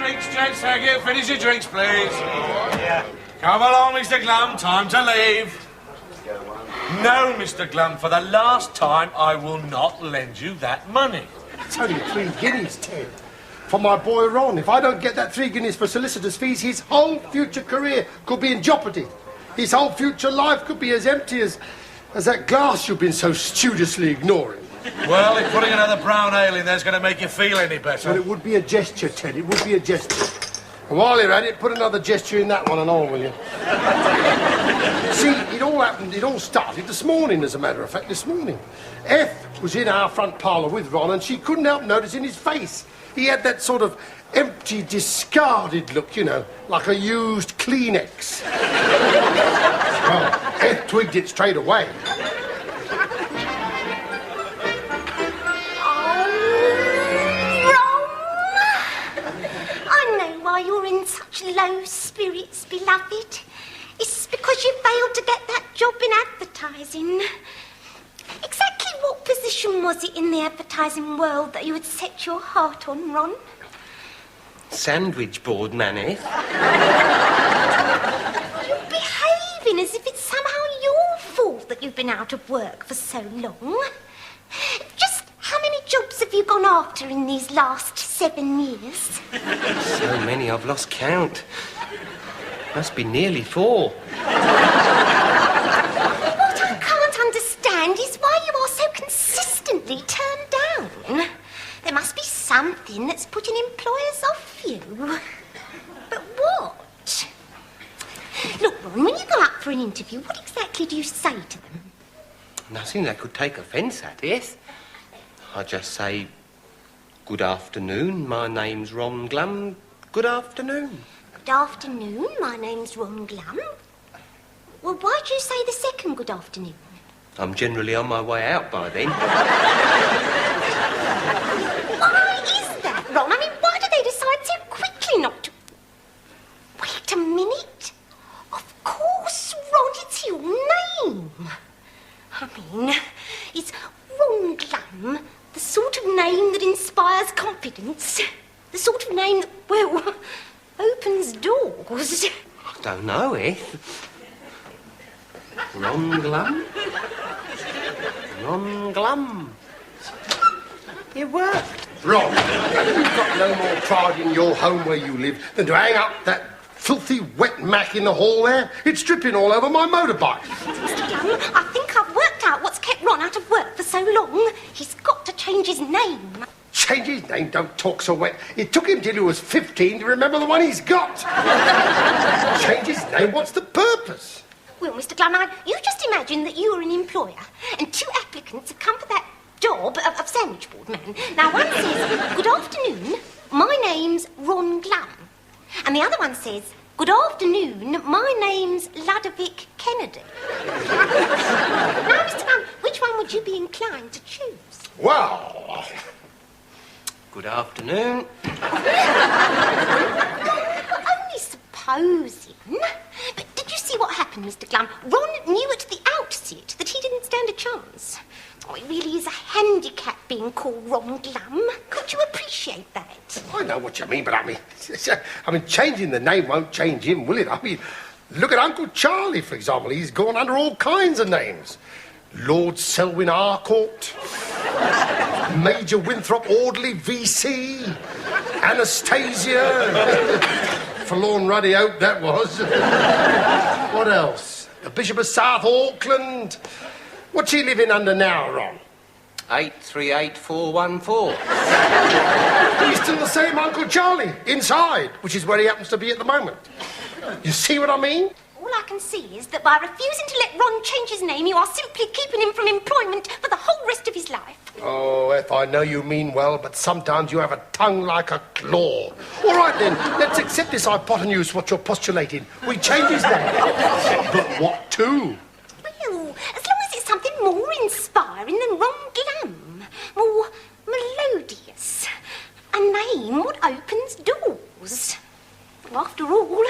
drinks, gents. Thank you. Finish your drinks, please. Yeah. Come along, Mr. Glum. Time to leave. No, Mr. Glum. For the last time, I will not lend you that money. It's only 3 guineas, Ted. For my boy Ron. If I don't get that 3 guineas for solicitor's fees, his whole future career could be in jeopardy. His whole future life could be as empty as that glass you've been so studiously ignoring. Well, if putting another brown ale in there's going to make you feel any better. Well, it would be a gesture, Ted. It would be a gesture. And while you're at it, put another gesture in that one and all, will you? See, it all started this morning, as a matter of fact, this morning. F was in our front parlour with Ron, and she couldn't help noticing his face. He had that sort of empty, discarded look, you know, like a used Kleenex. Well, F twigged it straight away. You're in such low spirits, beloved. It's because you failed to get that job in advertising. Exactly what position was it in the advertising world that you had set your heart on, Ron? Sandwich board manny. You're behaving as if it's somehow your fault that you've been out of work for so long. Just how many jobs have you gone after in these last 7 years? So many I've lost count. Must be nearly 4. What I can't understand is why you are so consistently turned down. There must be something that's putting employers off you. But what? Look, Ron, when you go up for an interview, what exactly do you say to them? Nothing they could take offence at, yes? I just say, good afternoon, my name's Ron Glum. Good afternoon. Good afternoon, my name's Ron Glum. Well, why do you say the second good afternoon? I'm generally on my way out by then. Why is that, Ron? I mean, why do they decide so quickly not to... Wait a minute. Of course, Ron, it's your name. I mean, it's Ron Glum, the sort of name that inspires confidence. The sort of name that, well, opens doors. I don't know, eh? Ron Glum? Ron Glum. It worked. Ron, you've got no more pride in your home where you live than to hang up that filthy wet mac in the hall there. It's dripping all over my motorbike. Mr. Glum, I think I've worked out what's kept Ron out of work for so long. He's got to change his name. Change his name? Don't talk so wet. It took him till he was 15 to remember the one he's got. Change his name? What's the purpose? Well, Mr. Glum, you just imagine that you are an employer and 2 applicants have come for that job of sandwich board man. Now, one says, good afternoon, my name's Ron Glum. And the other one says, good afternoon, my name's Ludovic Kennedy. Now, Mr. Glum, which one would you be inclined to choose? Well... Good afternoon. Only supposing. But did you see what happened, Mr. Glum? Ron knew at the outset that he didn't stand a chance. Oh, it really is a handicap being called Ron Glum. Could you appreciate that? I know what you mean, but I mean, changing the name won't change him, will it? I mean, look at Uncle Charlie, for example. He's gone under all kinds of names. Lord Selwyn Harcourt, Major Winthrop Audley, V.C., Anastasia, Forlorn Ruddy Oak, that was. What else? The Bishop of South Auckland. What's he living under now, Ron? 838414. He's still the same Uncle Charlie, inside, which is where he happens to be at the moment. You see what I mean? All I can see is that by refusing to let Ron change his name, you are simply keeping him from employment for the whole rest of his life. Oh, F, I know you mean well, but sometimes you have a tongue like a claw. All right, then, let's accept this hypotenuse, what you're postulating. We change his name. But what to? Well, as long as it's something more inspiring than Ron Glum, more melodious. A name what opens doors. After all,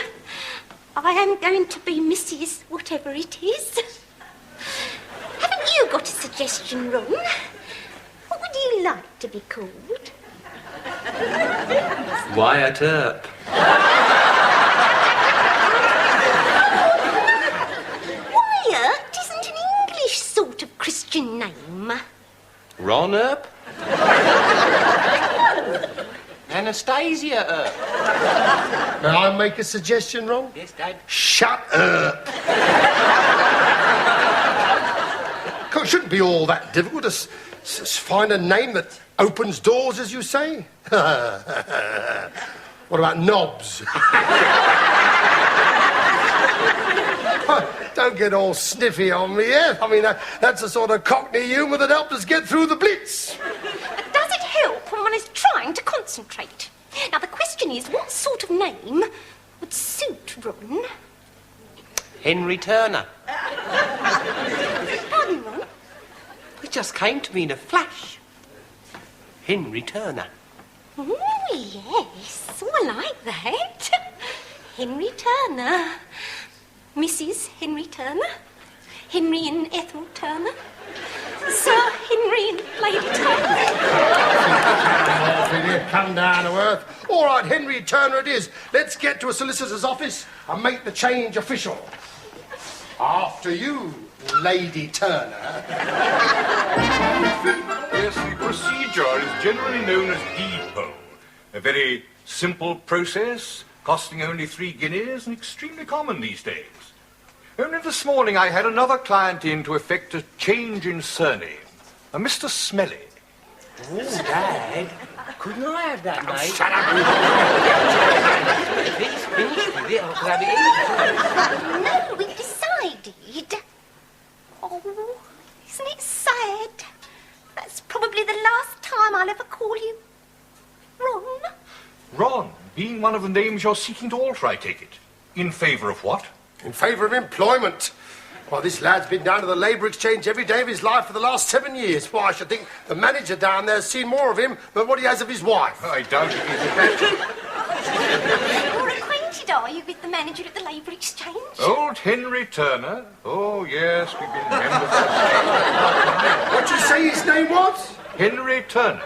I am going to be Mrs. whatever it is. Haven't you got a suggestion, Ron? What would you like to be called? Wyatt Earp. Wyatt isn't an English sort of Christian name. Ron Earp? Anastasia Earp. May I make a suggestion, Ron? Yes, Dad. Shut up. It shouldn't be all that difficult to find a name that opens doors, as you say. What about Knobs? Don't get all sniffy on me, eh? I mean, that's the sort of Cockney humour that helped us get through the Blitz. Does it help when one is trying to concentrate? Now, the question is, what sort of name would suit Ron? Henry Turner. Pardon, Ron? It just came to me in a flash. Henry Turner. Oh, yes. Oh, I like that. Henry Turner. Mrs. Henry Turner. Henry and Ethel Turner. Sir Henry and Lady Turner. Come down to earth. All right, Henry Turner it is. Let's get to a solicitor's office and make the change official. After you, Lady Turner. Yes, the procedure is generally known as deed poll. A very simple process, costing only 3 guineas and extremely common these days. Only this morning I had another client in to effect a change in surname. A Mr. Smelly. Oh, Dad. Couldn't I have that name? Shut up. If he's finished with it, I could have it easy. No, we've decided. Oh, isn't it sad? That's probably the last time I'll ever call you Ron. Ron, being one of the names you're seeking to alter, I take it. In favour of what? In favour of employment. Well, this lad's been down to the Labour Exchange every day of his life for the last 7 years. Why, I should think the manager down there's seen more of him than what he has of his wife. I doubt it is. You're acquainted, are you, with the manager at the Labour Exchange? Old Henry Turner. Oh, yes, we've been members. What'd you say his name was? Henry Turner.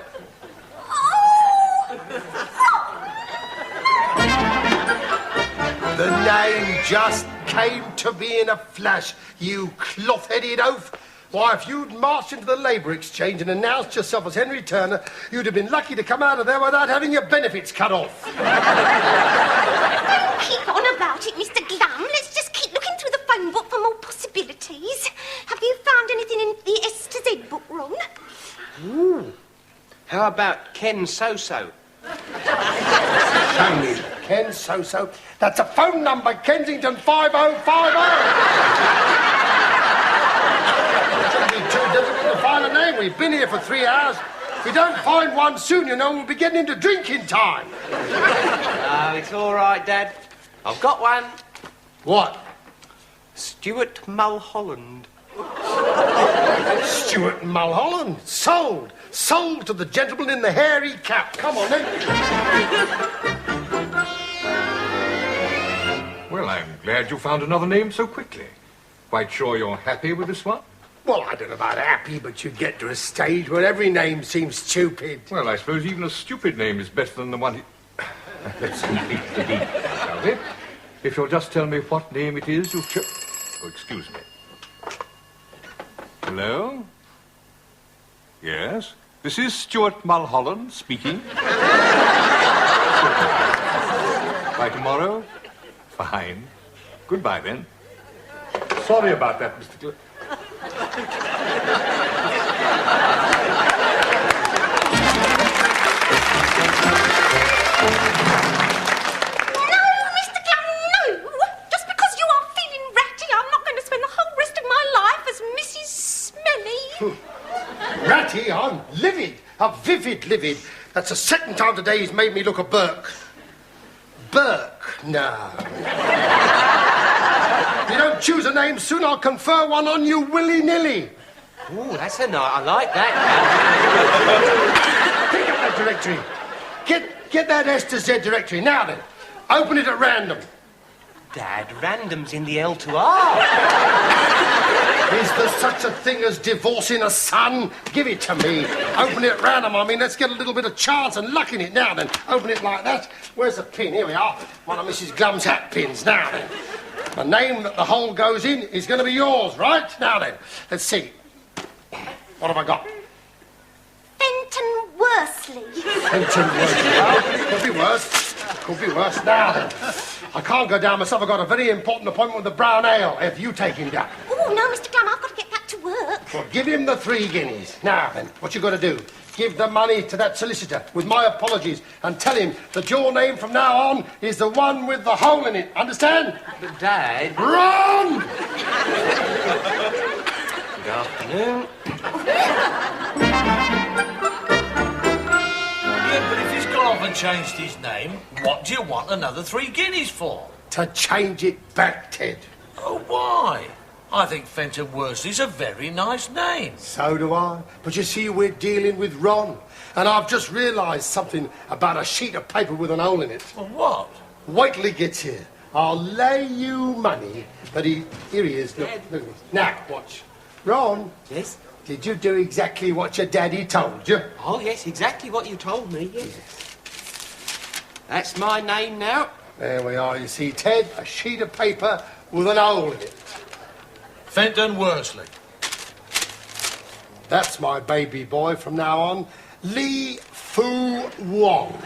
The name just came to me in a flash, you cloth-headed oaf. Why, if you'd marched into the Labour Exchange and announced yourself as Henry Turner, you'd have been lucky to come out of there without having your benefits cut off. Don't keep on about it, Mr. Glum. Let's just keep looking through the phone book for more possibilities. Have you found anything in the S to Z book, Ron? Ooh. How about Ken So-So? Show me. Ken So-So. That's a phone number, Kensington 5050. It'll be too difficult to find a name. We've been here for 3 hours. If we don't find one soon, you know, we'll be getting into drinking time. Oh, it's all right, Dad. I've got one. What? Stuart Mulholland. Stuart Mulholland. Sold. Sold to the gentleman in the hairy cap. Come on, then. Well, I'm glad you found another name so quickly. Quite sure you're happy with this one? Well, I don't know about happy, but you get to a stage where every name seems stupid. Well, I suppose even a stupid name is better than the one... Let's complete the deed, shall we? If you'll just tell me what name it is you've Oh, excuse me. Hello? Yes? This is Stuart Mulholland speaking. By tomorrow? Fine. Goodbye, then. Sorry about that, Mr. Ratty, I'm livid. A vivid livid. That's the second time today he's made me look a Burke. Burke? No. If you don't choose a name soon, I'll confer one on you willy-nilly. Ooh, that's a nice... I like that. Pick up that directory. Get that S to Z directory. Now then, open it at random. Dad, random's in the L to R. Is there such a thing as divorcing a son? Give it to me. Open it round him. I mean, let's get a little bit of chance and luck in it now then. Open it like that. Where's the pin? Here we are. One of Mrs. Glum's hat pins. Now then. The name that the hole goes in is going to be yours, right? Now then. Let's see. What have I got? Fenton Worsley. Fenton Worsley. Well, could be worse. Could be worse. Now then. I can't go down myself. I've got a very important appointment with the brown ale. Have you taken him down? Oh, no, Mr. Glum, I've got to get back to work. Well, give him the 3 guineas. Now then, what you got to do? Give the money to that solicitor with my apologies and tell him that your name from now on is the one with the hole in it. Understand? But, Dad... Run! Good afternoon. Yeah, but if he's gone off and changed his name, what do you want another 3 guineas for? To change it back, Ted. Oh, why? I think Fenton Worsley's a very nice name. So do I. But you see, we're dealing with Ron. And I've just realised something about a sheet of paper with an hole in it. Well, what? Wait till he gets here. I'll lay you money that he... Here he is. Look, look at this. Now, watch. Ron. Yes? Did you do exactly what your daddy told you? Oh, yes, exactly what you told me, yes. That's my name now. There we are, you see, Ted. A sheet of paper with an hole in it. Fenton Worsley. That's my baby boy from now on. Lee Fu Wong.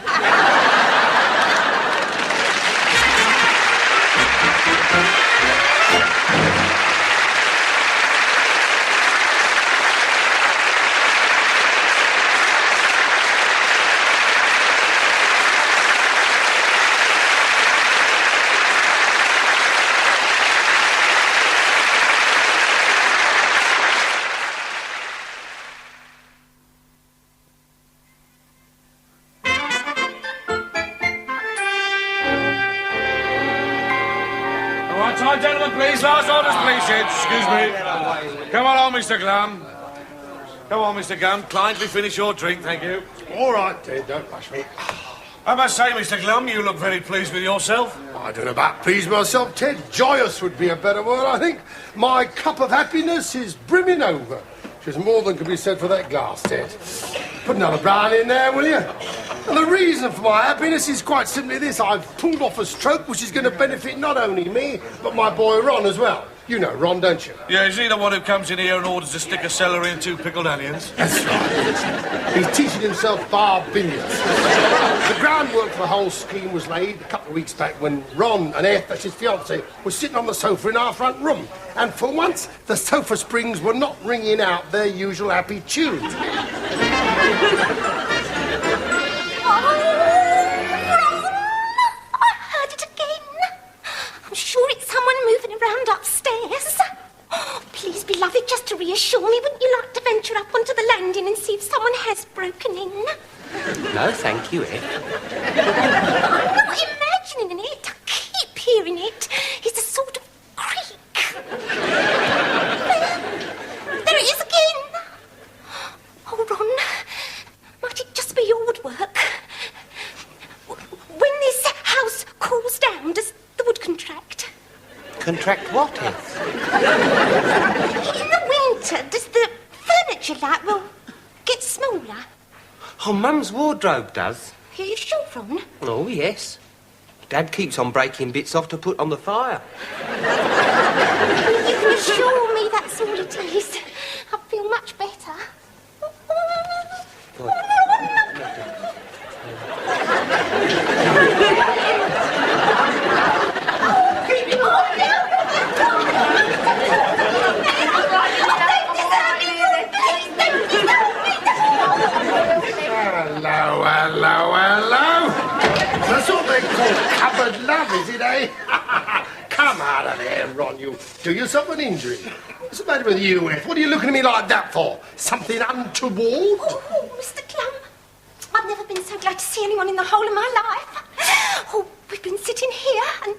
Time, gentlemen, please. Last orders, please, Sid. Excuse me. Come along, Mr. Glum. Come on, Mr. Glum. Kindly finish your drink, thank you. All right, Ted, don't rush me. I must say, Mr. Glum, you look very pleased with yourself. I don't know about pleased myself, Ted. Joyous would be a better word, I think. My cup of happiness is brimming over. Which is more than can be said for that glass, Ted. Put another brown in there, will you? And the reason for my happiness is quite simply this. I've pulled off a stroke which is going to benefit not only me, but my boy Ron as well. You know Ron, don't you? Yeah, is he the one who comes in here and orders a stick of celery and 2 pickled onions? That's right. He's teaching himself bar billiards. The groundwork for the whole scheme was laid a couple of weeks back when Ron and Eth, that's his fiancée, were sitting on the sofa in our front room. And for once, the sofa springs were not ringing out their usual happy tune. Sure it's someone moving around upstairs. Oh, please, beloved, just to reassure me, wouldn't you like to venture up onto the landing and see if someone has broken in? No, thank you, Ed. I'm not imagining it. I keep hearing it. It's a sort of creak. There it is again. Oh, Ron, might it just be your woodwork? When this house cools down, does the wood contract? Contract what, Ed? In the winter, does the furniture will get smaller? Oh, Mum's wardrobe does. Are you sure, Ron? Oh, yes. Dad keeps on breaking bits off to put on the fire. You can assure me that's all it is. I feel much better. Hello. That's what they call cupboard love, is it, eh? Come out of there, Ron. You do yourself an injury. What's the matter with you, Eth? What are you looking at me like that for? Something untoward? Oh, Mr. Glum, I've never been so glad to see anyone in the whole of my life. Oh, we've been sitting here and...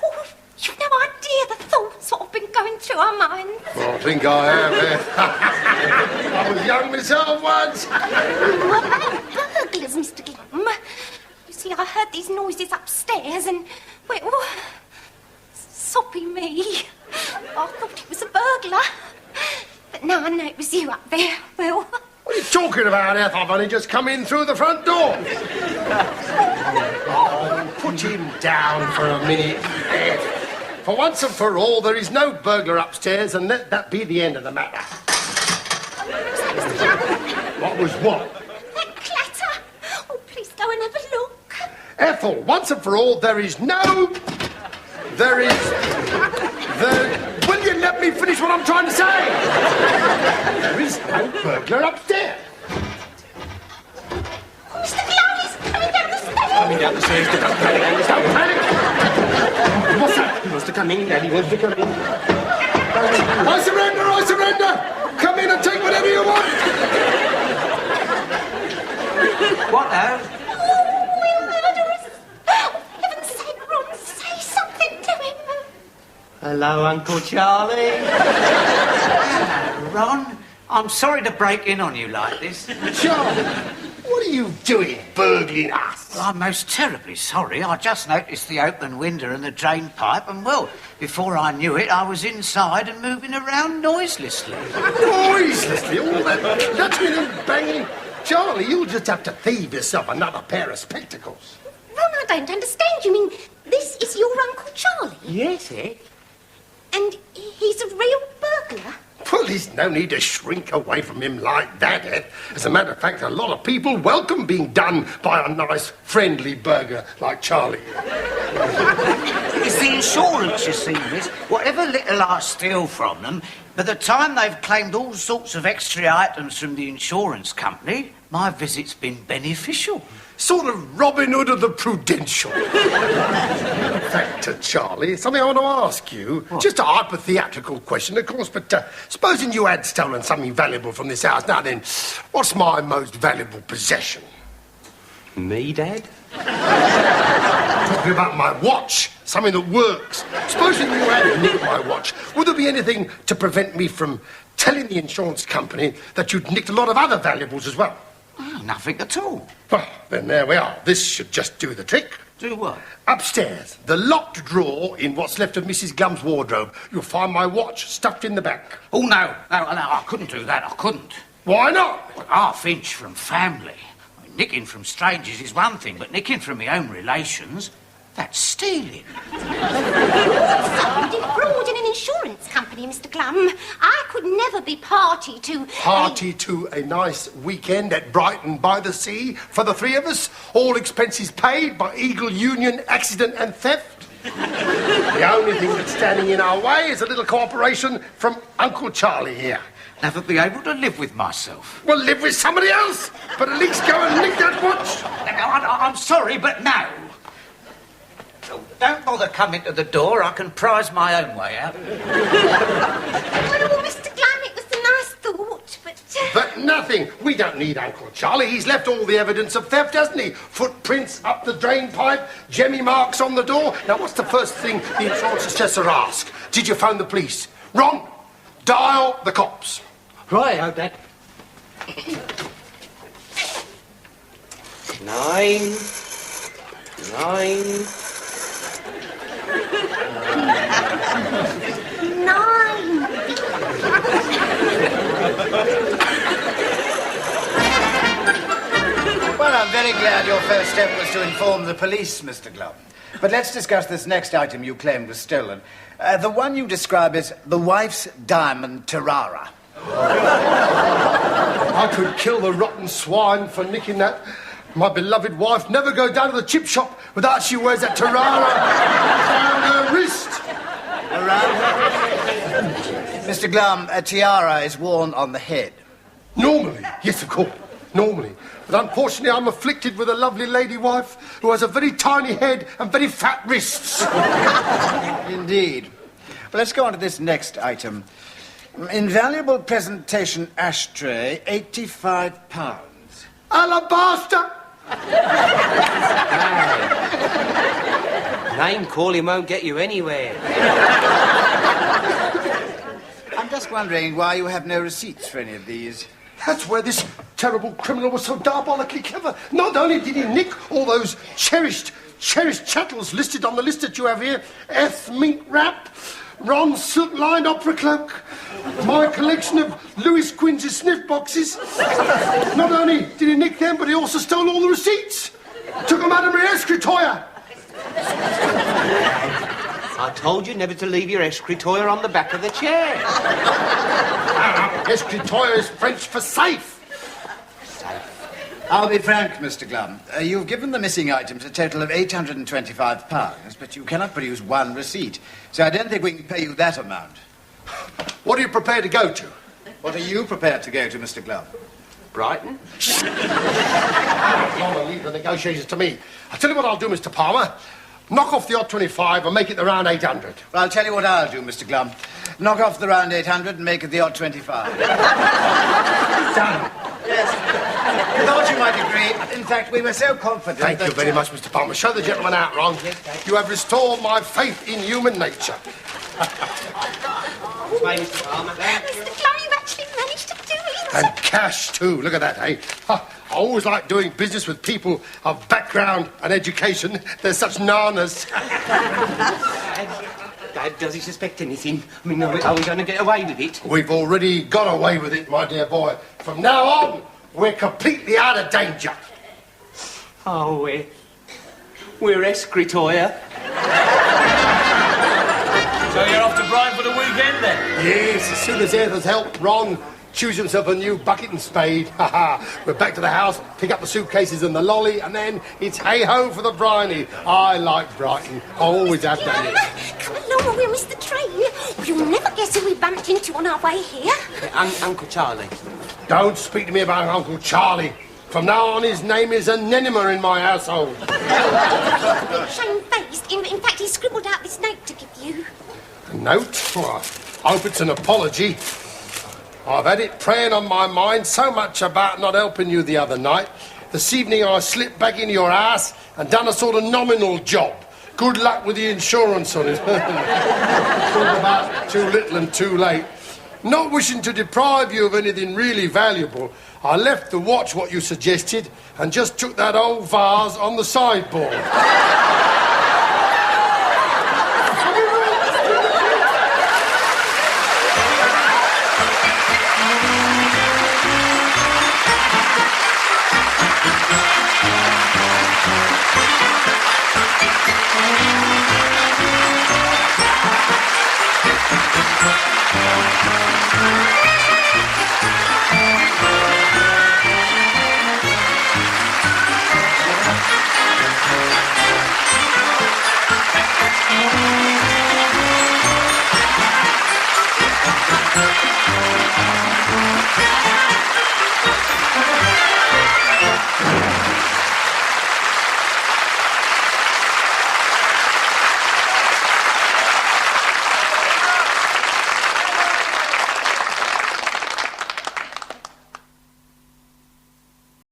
Oh, you've no idea the thoughts that have been going through our minds. Well, I think I have, Eth. I was young myself once. What about burglars, Mr. Glum? You see, I heard these noises upstairs and... Well, soppy me. I thought it was a burglar. but now I know it was you up there, Will. What are you talking about, Eth? I've only just come in through the front door. Oh, put him down for a minute, Eth. For once and for all, there is no burglar upstairs, and let that be the end of the matter. What was what? That clatter. Oh, please go and have a look. Ethel, once and for all, there is no... Will you let me finish what I'm trying to say? There is no burglar upstairs. Oh, Mr. Glum is coming down the stairs. Coming down the stairs, don't panic, Angus, don't panic. What's that? He wants to come in, Dad, he wants to come in. I surrender! Come in and take whatever you want! What now? Oh, Will murderers. Oh, for heaven's sake, Ron, say something to him. Hello, Uncle Charlie. Ron, I'm sorry to break in on you like this. Charlie, what are you doing burgling us? I'm most terribly sorry. I just noticed the open window and the drain pipe, and, well, before I knew it, I was inside and moving around noiselessly. Noiselessly, all that clutching and banging. Charlie, you'll just have to thieve yourself another pair of spectacles. Ron, I don't understand. You mean this is your Uncle Charlie? Yes, eh? And he's a real burglar? Well, there's no need to shrink away from him like that, Ed. As a matter of fact, a lot of people welcome being done by a nice, friendly burglar like Charlie. It's the insurance, you see, miss. Whatever little I steal from them, by the time they've claimed all sorts of extra items from the insurance company, my visit's been beneficial. Sort of Robin Hood of the Prudential. In fact, Charlie, something I want to ask you. What? Just a hypothetical question, of course, but supposing you had stolen something valuable from this house, now then, what's my most valuable possession? Me, Dad? Talking about my watch, something that works. Supposing you had nicked my watch, would there be anything to prevent me from telling the insurance company that you'd nicked a lot of other valuables as well? Oh, nothing at all. Well, then there we are. This should just do the trick. Do what? Upstairs, the locked drawer in what's left of Mrs. Glum's wardrobe. You'll find my watch stuffed in the back. Oh, no, I couldn't do that. I couldn't. Why not? Well, half-inch from family. I mean, nicking from strangers is one thing, but nicking from my own relations, that's stealing. You defrauded an insurance company, Mr. Glum. I could never be party to... Party to a nice weekend at Brighton by the Sea for the three of us, all expenses paid by Eagle Union Accident and Theft. The only thing that's standing in our way is a little cooperation from Uncle Charlie here. Never be able to live with myself. Well, live with somebody else, but at least go and nick that watch. I'm sorry, but no. Don't bother coming to the door. I can prize my own way out. Well, Mr. Glum, it was a nice thought, but... But nothing. We don't need Uncle Charlie. He's left all the evidence of theft, hasn't he? Footprints up the drain pipe, jemmy marks on the door. Now, what's the first thing the insurance assessor asks? Did you phone the police? Wrong. Dial the cops. Right, oh, Dad. 9. Well, I'm very glad your first step was to inform the police, Mr. Glum. But let's discuss this next item you claim was stolen. The one you describe as the wife's diamond tiara. I could kill the rotten swine for nicking that. My beloved wife never go down to the chip shop without she wears that tiara around her wrist. Mr. Glum, a tiara is worn on the head. Normally, yes, of course, normally. But unfortunately, I'm afflicted with a lovely lady wife who has a very tiny head and very fat wrists. Indeed. Well, let's go on to this next item. Invaluable presentation ashtray, £85. Alabaster! Name calling won't get you anywhere. I'm just wondering why you have no receipts for any of these. That's where this terrible criminal was so diabolically clever. Not only did he nick all those cherished chattels listed on the list that you have here, F meat wrap, Ron's silk-lined opera cloak, my collection of Louis Quincy sniff boxes. Not only did he nick them, but he also stole all the receipts. Took them out of my escritoire. I told you never to leave your escritoire on the back of the chair. Escritoire is French for safe. I'll be frank, Mr. Glum. You've given the missing items a total of £825, but you cannot produce one receipt. So I don't think we can pay you that amount. What are you prepared to go to? What are you prepared to go to, Mr. Glum? Brighton? Palmer, leave the negotiations to me. I'll tell you what I'll do, Mr. Palmer. Knock off the odd 25 and make it the round 800. Well, I'll tell you what I'll do, Mr. Glum. Knock off the round 800 and make it the odd 25. Done. Yes. I thought you might agree. In fact, we were so confident. Thank you very much, Mr. Palmer. Show the gentleman out, Ron. You have restored my faith in human nature. Mr. Palmer. Mr. Glum, you actually managed to do it. And cash, too. Look at that, eh? I always like doing business with people of background and education. They're such nanas. Dad, does he suspect anything? I mean, are we going to get away with it? We've already got away with it, my dear boy. From now on, we're completely out of danger. Oh, we're escritoire. So you're off to Brighton for the weekend, then? Yes, as soon as Ed has helped Ron choose himself a new bucket and spade, we're back to the house, pick up the suitcases and the lolly, and then it's hey-ho for the briny. I like Brighton. I always have done it. Come along or we'll miss the train. You'll never guess who we bumped into on our way here. Uncle Charlie. Don't speak to me about Uncle Charlie. From now on, his name is an enema in my household. Shamefaced. In fact, he scribbled out this note to give you. A note? Well, I hope it's an apology. I've had it preying on my mind so much about not helping you the other night. This evening I slipped back into your ass and done a sort of nominal job. Good luck with the insurance on it. Talk about too little and too late. Not wishing to deprive you of anything really valuable, I left the watch what you suggested and just took that old vase on the sideboard.